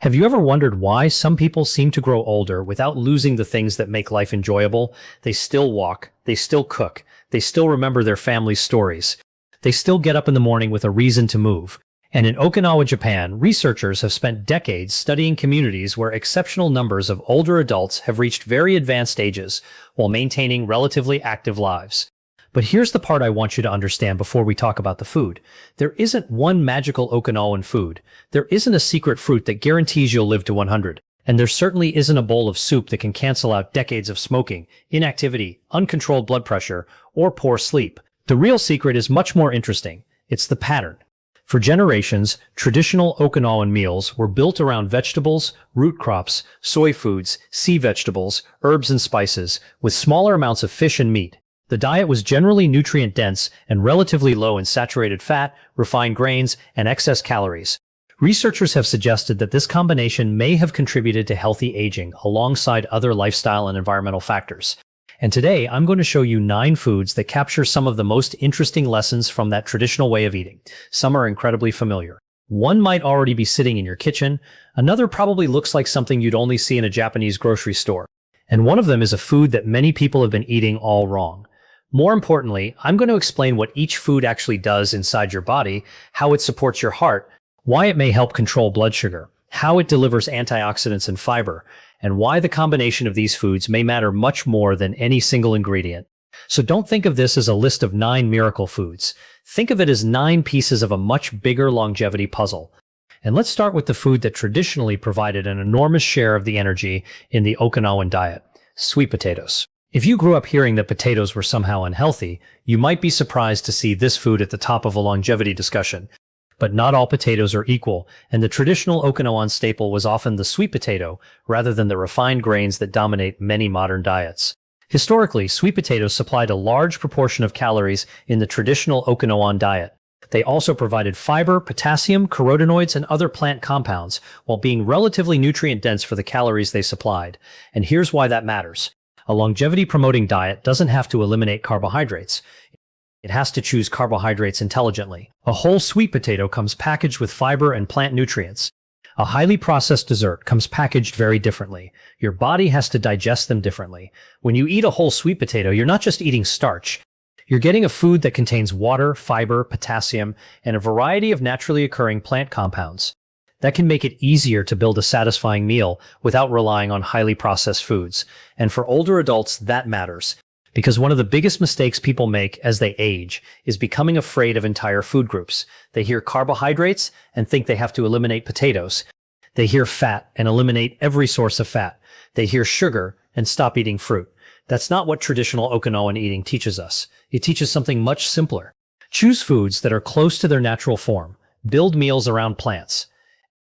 Have you ever wondered why some people seem to grow older without losing the things that make life enjoyable? They still walk, they still cook, they still remember their family's stories. They still get up in the morning with a reason to move. And in Okinawa, Japan, researchers have spent decades studying communities where exceptional numbers of older adults have reached very advanced ages while maintaining relatively active lives. But here's the part I want you to understand before we talk about the food. There isn't one magical Okinawan food. There isn't a secret fruit that guarantees you'll live to 100. And there certainly isn't a bowl of soup that can cancel out decades of smoking, inactivity, uncontrolled blood pressure, or poor sleep. The real secret is much more interesting. It's the pattern. For generations, traditional Okinawan meals were built around vegetables, root crops, soy foods, sea vegetables, herbs and spices, with smaller amounts of fish and meat. The diet was generally nutrient-dense and relatively low in saturated fat, refined grains, and excess calories. Researchers have suggested that this combination may have contributed to healthy aging alongside other lifestyle and environmental factors. And today, I'm going to show you 9 foods that capture some of the most interesting lessons from that traditional way of eating. Some are incredibly familiar. One might already be sitting in your kitchen. Another probably looks like something you'd only see in a Japanese grocery store. And one of them is a food that many people have been eating all wrong. More importantly, I'm going to explain what each food actually does inside your body, how it supports your heart, why it may help control blood sugar, how it delivers antioxidants and fiber, and why the combination of these foods may matter much more than any single ingredient. So don't think of this as a list of 9 miracle foods. Think of it as 9 pieces of a much bigger longevity puzzle. And let's start with the food that traditionally provided an enormous share of the energy in the Okinawan diet: sweet potatoes. If you grew up hearing that potatoes were somehow unhealthy, you might be surprised to see this food at the top of a longevity discussion. But not all potatoes are equal, and the traditional Okinawan staple was often the sweet potato rather than the refined grains that dominate many modern diets. Historically, sweet potatoes supplied a large proportion of calories in the traditional Okinawan diet. They also provided fiber, potassium, carotenoids, and other plant compounds, while being relatively nutrient-dense for the calories they supplied. And here's why that matters. A longevity-promoting diet doesn't have to eliminate carbohydrates. It has to choose carbohydrates intelligently. A whole sweet potato comes packaged with fiber and plant nutrients. A highly processed dessert comes packaged very differently. Your body has to digest them differently. When you eat a whole sweet potato, you're not just eating starch. You're getting a food that contains water, fiber, potassium, and a variety of naturally occurring plant compounds. That can make it easier to build a satisfying meal without relying on highly processed foods. And for older adults, that matters. Because one of the biggest mistakes people make as they age is becoming afraid of entire food groups. They hear carbohydrates and think they have to eliminate potatoes. They hear fat and eliminate every source of fat. They hear sugar and stop eating fruit. That's not what traditional Okinawan eating teaches us. It teaches something much simpler. Choose foods that are close to their natural form. Build meals around plants.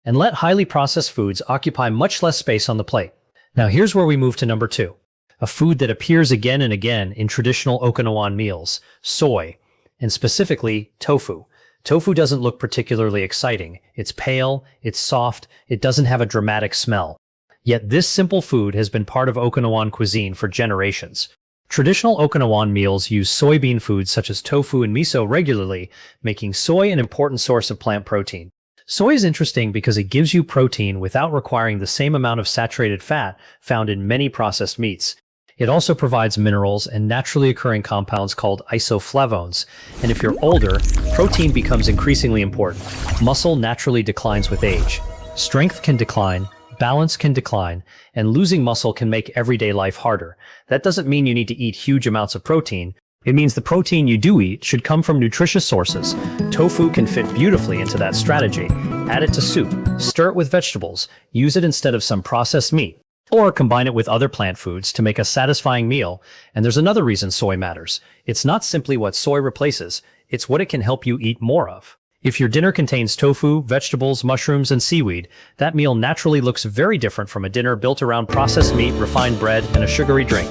And let highly processed foods occupy much less space on the plate. Now here's where we move to number 2. A food that appears again and again in traditional Okinawan meals: soy, and specifically tofu. Tofu doesn't look particularly exciting. It's pale, it's soft, it doesn't have a dramatic smell. Yet this simple food has been part of Okinawan cuisine for generations. Traditional Okinawan meals use soybean foods such as tofu and miso regularly, making soy an important source of plant protein. Soy is interesting because it gives you protein without requiring the same amount of saturated fat found in many processed meats. It also provides minerals and naturally occurring compounds called isoflavones. And if you're older, protein becomes increasingly important. Muscle naturally declines with age. Strength can decline, balance can decline, and losing muscle can make everyday life harder. That doesn't mean you need to eat huge amounts of protein. It means the protein you do eat should come from nutritious sources. Tofu can fit beautifully into that strategy. Add it to soup, stir it with vegetables, use it instead of some processed meat, or combine it with other plant foods to make a satisfying meal. And there's another reason soy matters. It's not simply what soy replaces, it's what it can help you eat more of. If your dinner contains tofu, vegetables, mushrooms, and seaweed, that meal naturally looks very different from a dinner built around processed meat, refined bread, and a sugary drink.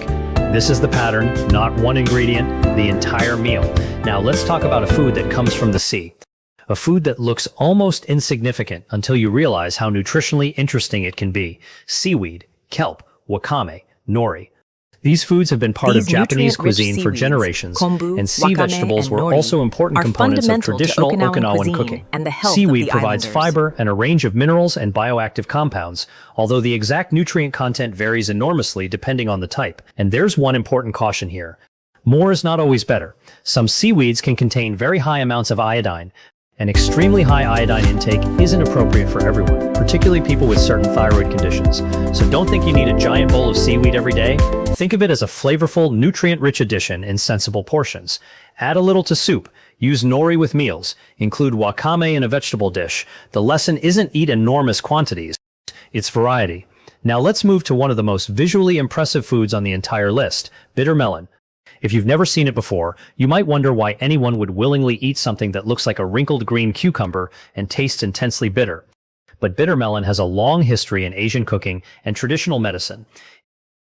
This is the pattern, not one ingredient, the entire meal. Now let's talk about a food that comes from the sea. A food that looks almost insignificant until you realize how nutritionally interesting it can be: seaweed, kelp, wakame, nori. These foods have been part of These Japanese nutrient-rich cuisine for seaweeds, generations, kombu, and sea wakame, vegetables and were nori, also important are components of fundamental to traditional Okinawan Okinawan cuisine cooking. and the health of Seaweed the provides islanders. fiber and a range of minerals and bioactive compounds, although the exact nutrient content varies enormously depending on the type. And there's one important caution here. More is not always better. Some seaweeds can contain very high amounts of iodine. An extremely high iodine intake isn't appropriate for everyone, particularly people with certain thyroid conditions. So don't think you need a giant bowl of seaweed every day. Think of it as a flavorful, nutrient-rich addition in sensible portions. Add a little to soup. Use nori with meals. Include wakame in a vegetable dish. The lesson isn't eat enormous quantities. It's variety. Now let's move to one of the most visually impressive foods on the entire list, bitter melon. If you've never seen it before, you might wonder why anyone would willingly eat something that looks like a wrinkled green cucumber and tastes intensely bitter. But bitter melon has a long history in Asian cooking and traditional medicine.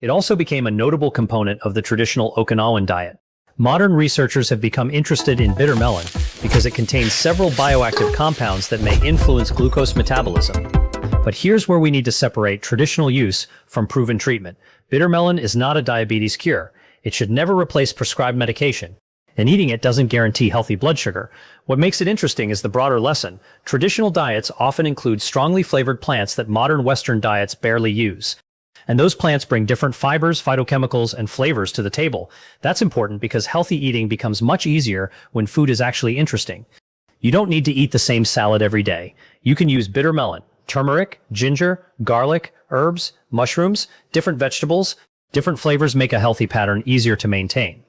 It also became a notable component of the traditional Okinawan diet. Modern researchers have become interested in bitter melon because it contains several bioactive compounds that may influence glucose metabolism. But here's where we need to separate traditional use from proven treatment. Bitter melon is not a diabetes cure. It should never replace prescribed medication, and eating it doesn't guarantee healthy blood sugar. What makes it interesting is the broader lesson. Traditional diets often include strongly flavored plants that modern Western diets barely use. And those plants bring different fibers, phytochemicals, and flavors to the table. That's important because healthy eating becomes much easier when food is actually interesting. You don't need to eat the same salad every day. You can use bitter melon, turmeric, ginger, garlic, herbs, mushrooms, different vegetables. Different flavors make a healthy pattern easier to maintain.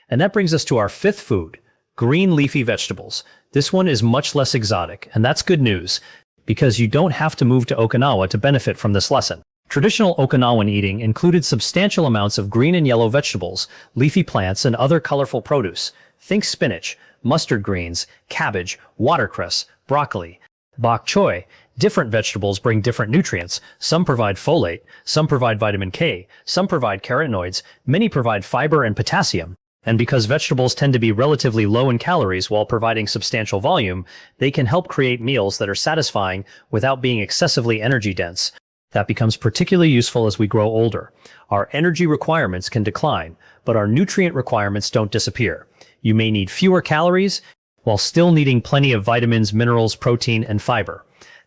And that brings us to our fifth food, green leafy vegetables. This one is much less exotic, and that's good news, because you don't have to move to Okinawa to benefit from this lesson. Traditional Okinawan eating included substantial amounts of green and yellow vegetables, leafy plants, and other colorful produce. Think spinach, mustard greens, cabbage, watercress, broccoli, bok choy. Different vegetables bring different nutrients. Some provide folate, some provide vitamin K, some provide carotenoids, many provide fiber and potassium. And because vegetables tend to be relatively low in calories while providing substantial volume, they can help create meals that are satisfying without being excessively energy dense. That becomes particularly useful as we grow older. Our energy requirements can decline, but our nutrient requirements don't disappear. You may need fewer calories while still needing plenty of vitamins, minerals, protein, and fiber.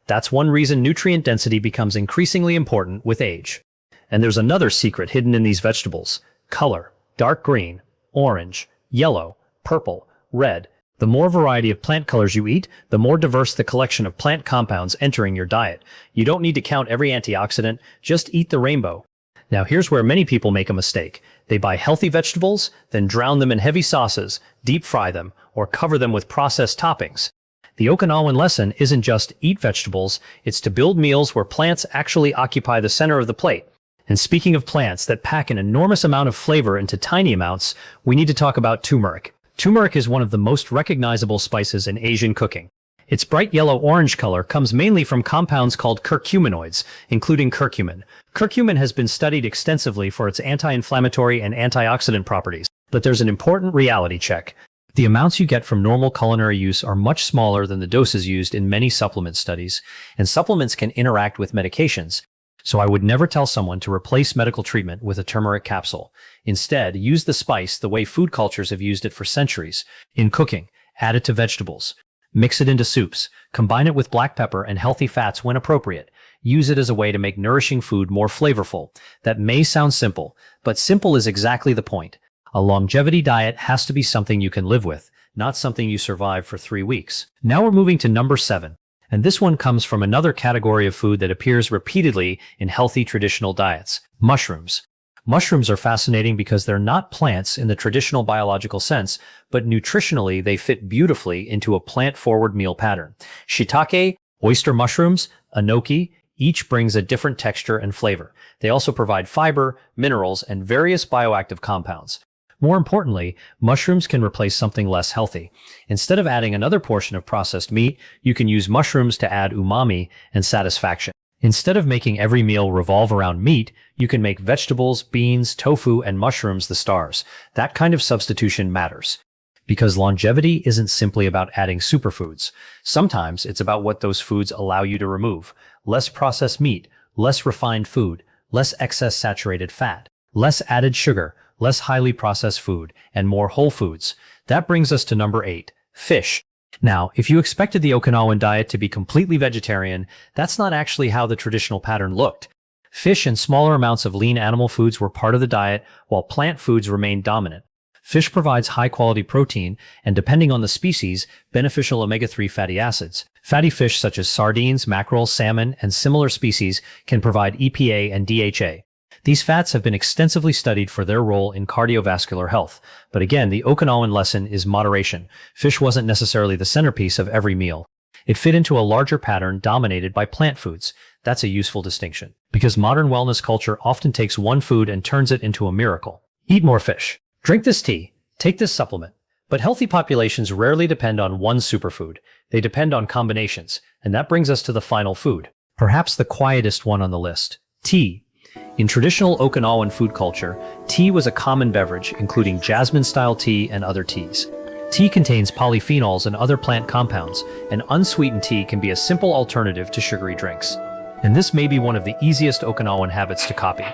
That's one reason nutrient density becomes increasingly important with age. And there's another secret hidden in these vegetables. Color. Dark green, orange, yellow, purple, red. The more variety of plant colors you eat, the more diverse the collection of plant compounds entering your diet. You don't need to count every antioxidant, just eat the rainbow. Now here's where many people make a mistake. They buy healthy vegetables, then drown them in heavy sauces, deep fry them, or cover them with processed toppings. The Okinawan lesson isn't just eat vegetables, it's to build meals where plants actually occupy the center of the plate. And speaking of plants that pack an enormous amount of flavor into tiny amounts, we need to talk about turmeric. Turmeric is one of the most recognizable spices in Asian cooking. Its bright yellow-orange color comes mainly from compounds called curcuminoids, including curcumin. Curcumin has been studied extensively for its anti-inflammatory and antioxidant properties. But there's an important reality check. The amounts you get from normal culinary use are much smaller than the doses used in many supplement studies, and supplements can interact with medications. So I would never tell someone to replace medical treatment with a turmeric capsule. Instead, use the spice the way food cultures have used it for centuries. In cooking, add it to vegetables. Mix it into soups. Combine it with black pepper and healthy fats when appropriate. Use it as a way to make nourishing food more flavorful. That may sound simple, but simple is exactly the point. A longevity diet has to be something you can live with, not something you survive for 3 weeks. Now we're moving to number 7, and this one comes from another category of food that appears repeatedly in healthy traditional diets: mushrooms. Mushrooms are fascinating because they're not plants in the traditional biological sense, but nutritionally they fit beautifully into a plant-forward meal pattern. Shiitake, oyster mushrooms, enoki, each brings a different texture and flavor. They also provide fiber, minerals, and various bioactive compounds. More importantly, mushrooms can replace something less healthy. Instead of adding another portion of processed meat, you can use mushrooms to add umami and satisfaction. Instead of making every meal revolve around meat, you can make vegetables, beans, tofu, and mushrooms the stars. That kind of substitution matters. Because longevity isn't simply about adding superfoods. Sometimes it's about what those foods allow you to remove. Less processed meat, less refined food, less excess saturated fat, less added sugar, less highly processed food, and more whole foods. That brings us to number 8, fish. Now, if you expected the Okinawan diet to be completely vegetarian, that's not actually how the traditional pattern looked. Fish and smaller amounts of lean animal foods were part of the diet, while plant foods remained dominant. Fish provides high-quality protein and, depending on the species, beneficial omega-3 fatty acids. Fatty fish such as sardines, mackerel, salmon, and similar species can provide EPA and DHA. These fats have been extensively studied for their role in cardiovascular health. But again, the Okinawan lesson is moderation. Fish wasn't necessarily the centerpiece of every meal. It fit into a larger pattern dominated by plant foods. That's a useful distinction, because modern wellness culture often takes one food and turns it into a miracle. Eat more fish. Drink this tea. Take this supplement. But healthy populations rarely depend on one superfood. They depend on combinations. And that brings us to the final food, perhaps the quietest one on the list, tea. In traditional Okinawan food culture, tea was a common beverage, including jasmine-style tea and other teas. Tea contains polyphenols and other plant compounds, and unsweetened tea can be a simple alternative to sugary drinks. And this may be one of the easiest Okinawan habits to copy.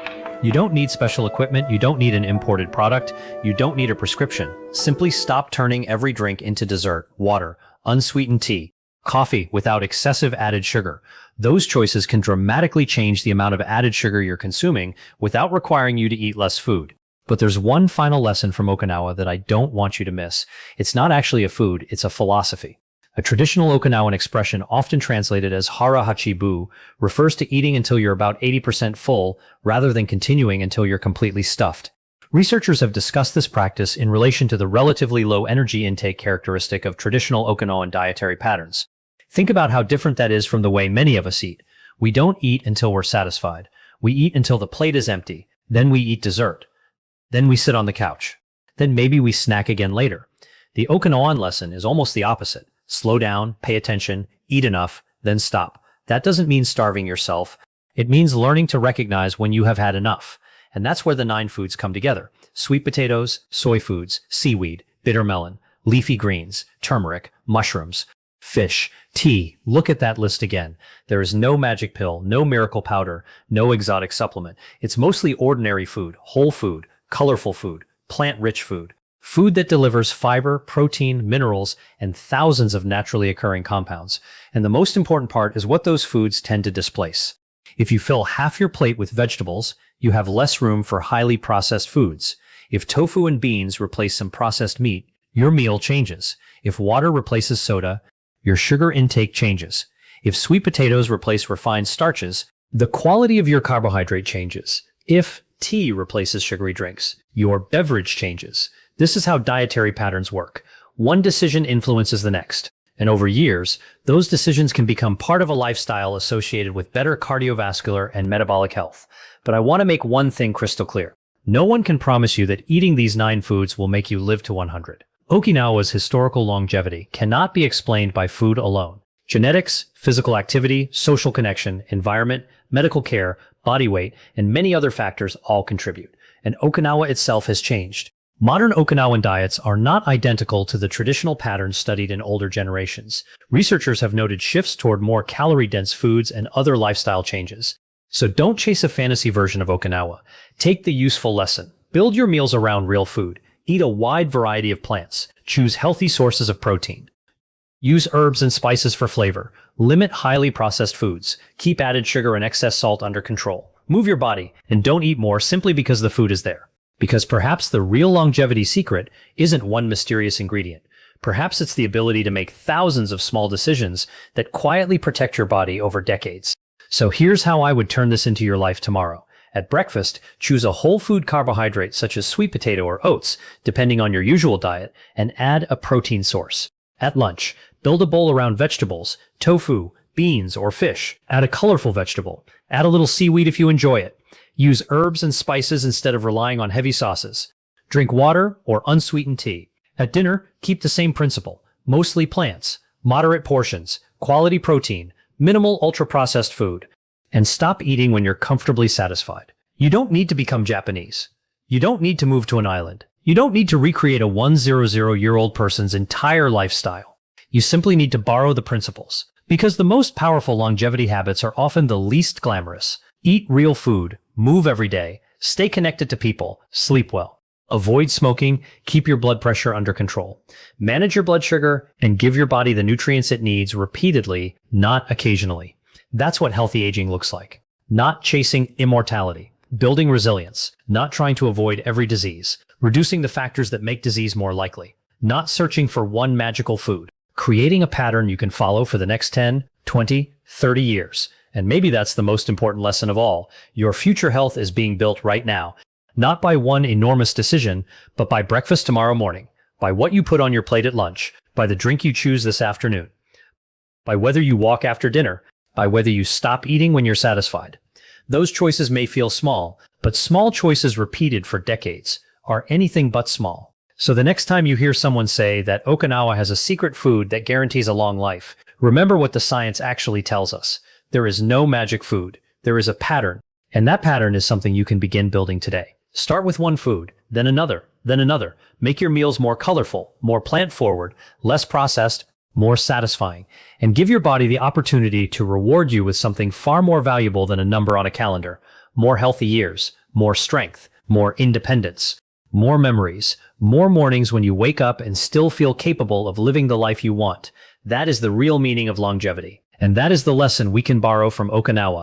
You don't need special equipment, you don't need an imported product, you don't need a prescription. Simply stop turning every drink into dessert, water, unsweetened tea, coffee without excessive added sugar. Those choices can dramatically change the amount of added sugar you're consuming without requiring you to eat less food. But there's one final lesson from Okinawa that I don't want you to miss. It's not actually a food, it's a philosophy. A traditional Okinawan expression often translated as Hara Hachi refers to eating until you're about 80% full rather than continuing until you're completely stuffed. Researchers have discussed this practice in relation to the relatively low energy intake characteristic of traditional Okinawan dietary patterns. Think about how different that is from the way many of us eat. We don't eat until we're satisfied. We eat until the plate is empty. Then we eat dessert. Then we sit on the couch. Then maybe we snack again later. The Okinawan lesson is almost the opposite. Slow down, pay attention, eat enough, then stop. That doesn't mean starving yourself. It means learning to recognize when you have had enough. And that's where the 9 foods come together. Sweet potatoes, soy foods, seaweed, bitter melon, leafy greens, turmeric, mushrooms, fish, tea. Look at that list again. There is no magic pill, no miracle powder, no exotic supplement. It's mostly ordinary food, whole food, colorful food, plant-rich food. Food that delivers fiber, protein, minerals, and thousands of naturally occurring compounds. And the most important part is what those foods tend to displace. If you fill half your plate with vegetables, you have less room for highly processed foods. If tofu and beans replace some processed meat, your meal changes. If water replaces soda, your sugar intake changes. If sweet potatoes replace refined starches, the quality of your carbohydrate changes. If tea replaces sugary drinks, your beverage changes. This is how dietary patterns work. One decision influences the next. And over years, those decisions can become part of a lifestyle associated with better cardiovascular and metabolic health. But I want to make one thing crystal clear. No one can promise you that eating these 9 foods will make you live to 100. Okinawa's historical longevity cannot be explained by food alone. Genetics, physical activity, social connection, environment, medical care, body weight, and many other factors all contribute. And Okinawa itself has changed. Modern Okinawan diets are not identical to the traditional patterns studied in older generations. Researchers have noted shifts toward more calorie-dense foods and other lifestyle changes. So don't chase a fantasy version of Okinawa. Take the useful lesson. Build your meals around real food. Eat a wide variety of plants. Choose healthy sources of protein. Use herbs and spices for flavor. Limit highly processed foods. Keep added sugar and excess salt under control. Move your body, and don't eat more simply because the food is there. Because perhaps the real longevity secret isn't one mysterious ingredient. Perhaps it's the ability to make thousands of small decisions that quietly protect your body over decades. So here's how I would turn this into your life tomorrow. At breakfast, choose a whole food carbohydrate such as sweet potato or oats, depending on your usual diet, and add a protein source. At lunch, build a bowl around vegetables, tofu, beans, or fish. Add a colorful vegetable. Add a little seaweed if you enjoy it. Use herbs and spices instead of relying on heavy sauces. Drink water or unsweetened tea. At dinner, keep the same principle. Mostly plants, moderate portions, quality protein, minimal ultra-processed food. And stop eating when you're comfortably satisfied. You don't need to become Japanese. You don't need to move to an island. You don't need to recreate a 100-year-old person's entire lifestyle. You simply need to borrow the principles. Because the most powerful longevity habits are often the least glamorous. Eat real food, move every day, Stay connected to people. Sleep well. Avoid smoking. Keep your blood pressure under control. Manage your blood sugar and give your body the nutrients it needs repeatedly, not occasionally. That's what healthy aging looks like. Not chasing immortality. Building resilience. Not trying to avoid every disease. Reducing the factors that make disease more likely. Not searching for one magical food. Creating a pattern you can follow for the next 10, 20, 30 years. And maybe that's the most important lesson of all. Your future health is being built right now. Not by one enormous decision, but by breakfast tomorrow morning, by what you put on your plate at lunch, by the drink you choose this afternoon, by whether you walk after dinner, by whether you stop eating when you're satisfied. Those choices may feel small, but small choices repeated for decades are anything but small. So the next time you hear someone say that Okinawa has a secret food that guarantees a long life, remember what the science actually tells us. There is no magic food. There is a pattern, and that pattern is something you can begin building today. Start with one food, then another, then another. Make your meals more colorful, more plant-forward, less processed, more satisfying, and give your body the opportunity to reward you with something far more valuable than a number on a calendar. More healthy years, more strength, more independence, more memories, more mornings when you wake up and still feel capable of living the life you want. That is the real meaning of longevity. And that is the lesson we can borrow from Okinawa.